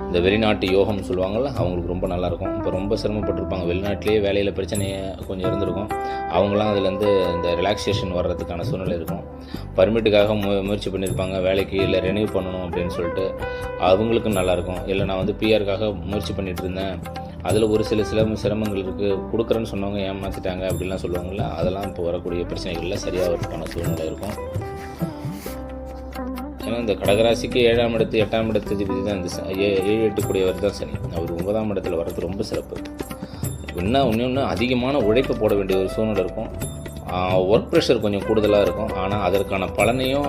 இந்த வெளிநாட்டு யோகம்னு சொல்லுவாங்கள்ல, அவங்களுக்கு ரொம்ப நல்லாயிருக்கும். இப்போ ரொம்ப சிரமப்பட்டிருப்பாங்க, வெளிநாட்டிலேயே வேலையில் பிரச்சனை கொஞ்சம் இருந்திருக்கும். அவங்களாம் அதுலேருந்து இந்த ரிலாக்ஸேஷன் வர்றதுக்கான சூழ்நிலை இருக்கும். பர்மிட்டுக்காக முயற்சி பண்ணியிருப்பாங்க வேலைக்கு, இல்லை ரெனியூ பண்ணணும் அப்படின்னு சொல்லிட்டு, அவங்களுக்கும் நல்லாயிருக்கும். இல்லை நான் வந்து பிஆருக்காக முயற்சி பண்ணிகிட்டு இருந்தேன், அதில் ஒரு சில சிரமங்கள் இருக்குது, கொடுக்குறேன்னு சொன்னவங்க ஏமாற்றிட்டாங்க அப்படிலாம் சொல்லுவாங்கள்ல, அதெல்லாம் இப்போ வரக்கூடிய பிரச்சனைகளில் சரியாக வரதுக்கான சூழ்நிலை இருக்கும். ஏன்னா இந்த கடகராசிக்கு 7ஆம் இடத்து 8ஆம் இடத்து அதிபதி தான் இந்த 7-8 கூடியவர் தான் சனி. அவர் 9ஆம் இடத்துல வர்றது ரொம்ப சிறப்பு. இன்னும் அதிகமான உழைப்பு போட வேண்டிய ஒரு சூழ்நிலை இருக்கும். ஒர்க் ப்ரெஷர் கொஞ்சம் கூடுதலாக இருக்கும். ஆனால் அதற்கான பலனையும்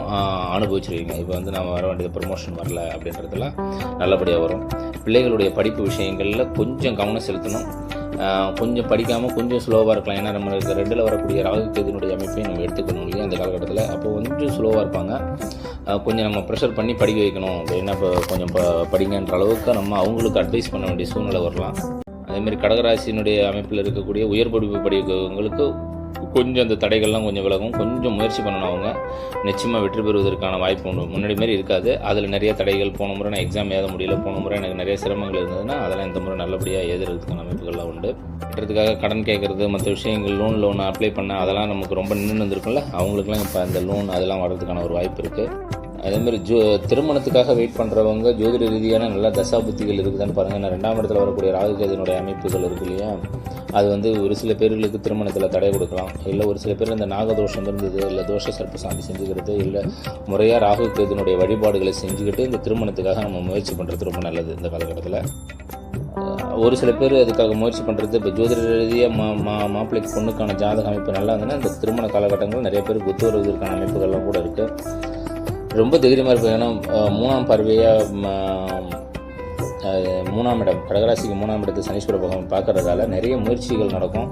அனுபவிச்சிருவீங்க. இப்போ வந்து நம்ம வர வேண்டியது ப்ரமோஷன் வரல அப்படின்றதெல்லாம் நல்லபடியாக வரும். பிள்ளைகளுடைய படிப்பு விஷயங்களில் கொஞ்சம் கவனம் செலுத்தணும். கொஞ்சம் படிக்காமல் கொஞ்சம் ஸ்லோவாக இருக்கலாம். ஏன்னா நம்மளுக்கு 2ல் வரக்கூடிய ராகு கேதுனுடைய அமைப்பையும் நம்ம எடுத்துக்கணும் இல்லையா அந்த காலகட்டத்தில். அப்போ கொஞ்சம் ஸ்லோவாக இருப்பாங்க. கொஞ்சம் நம்ம ப்ரெஷர் பண்ணி படிக்க வைக்கணும் அப்படின்னா இப்போ கொஞ்சம் படிங்கன்ற அளவுக்கு நம்ம அவங்களுக்கு அட்வைஸ் பண்ண வேண்டிய சூழ்நிலை வரலாம். அதேமாதிரி கடகராசினுடைய அமைப்பில் இருக்கக்கூடிய உயர்படிப்பு படிப்புகளுக்கு கொஞ்சம் அந்த தடைகள்லாம் கொஞ்சம் விலகும். கொஞ்சம் முயற்சி பண்ணணும். அவங்க நிச்சயமாக வெற்றி பெறுவதற்கான வாய்ப்பு உண்டு. முன்னாடி மாதிரி இருக்காது. அதில் நிறைய தடைகள், போன முறை நான் எக்ஸாம் எழுத முடியல, போன முறை எனக்கு நிறைய சிரமங்கள் இருந்ததுன்னா அதெல்லாம் இந்த முறை நல்லபடியாக எழுதுறதுக்கான அமைப்புகள்லாம் உண்டு. கட்டுறதுக்காக கடன் கேட்குறது, மற்ற விஷயங்கள், லோன் அப்ளை பண்ண அதெல்லாம் நமக்கு ரொம்ப நின்று இருந்திருக்கும்ல, அவங்களுக்குலாம் இப்போ அந்த லோன் அதெல்லாம் வர்றதுக்கான ஒரு வாய்ப்பு இருக்குது. அதேமாதிரி திருமணத்துக்காக வெயிட் பண்ணுறவங்க ஜோதிட ரீதியான நல்ல தசாபுத்திகள் இருக்குதுன்னு பாருங்கள். நான் 2ஆம் இடத்துல வரக்கூடிய ராகு கேதுனுடைய அமைப்புகள் இருக்கு இல்லையா, அது வந்து ஒரு சில பேர்களுக்கு திருமணத்தில் தடை கொடுக்கலாம். இல்லை ஒரு சில பேர் இந்த நாகதோஷம் இருந்தது, இல்லை தோஷ சர்ப்ப சாந்தி செஞ்சுக்கிறது, இல்லை முறையாக ராகு கேதுனுடைய வழிபாடுகளை செஞ்சுக்கிட்டு இந்த திருமணத்துக்காக நம்ம முயற்சி பண்ணுறது ரொம்ப நல்லது இந்த காலகட்டத்தில். ஒரு சில பேர் அதுக்காக முயற்சி பண்ணுறது, இப்போ ஜோதிட ரீதியாக மாப்பிள்ளைக்கு பொண்ணுக்கான ஜாதக அமைப்பு நல்லா இருந்ததுன்னா இந்த திருமண காலகட்டங்கள் நிறைய பேருக்கு ஒத்து வருவதற்கான அமைப்புகள்லாம் கூட இருக்குது. ரொம்ப தைரியமாக இருப்பேன். ஏன்னா 3ஆம் பார்வையாக 3ஆம் இடம் கடகராசிக்கு 3ஆம் இடத்து சனீஸ்வர பகவான் பார்க்கறதால நிறைய முயற்சிகள் நடக்கும்.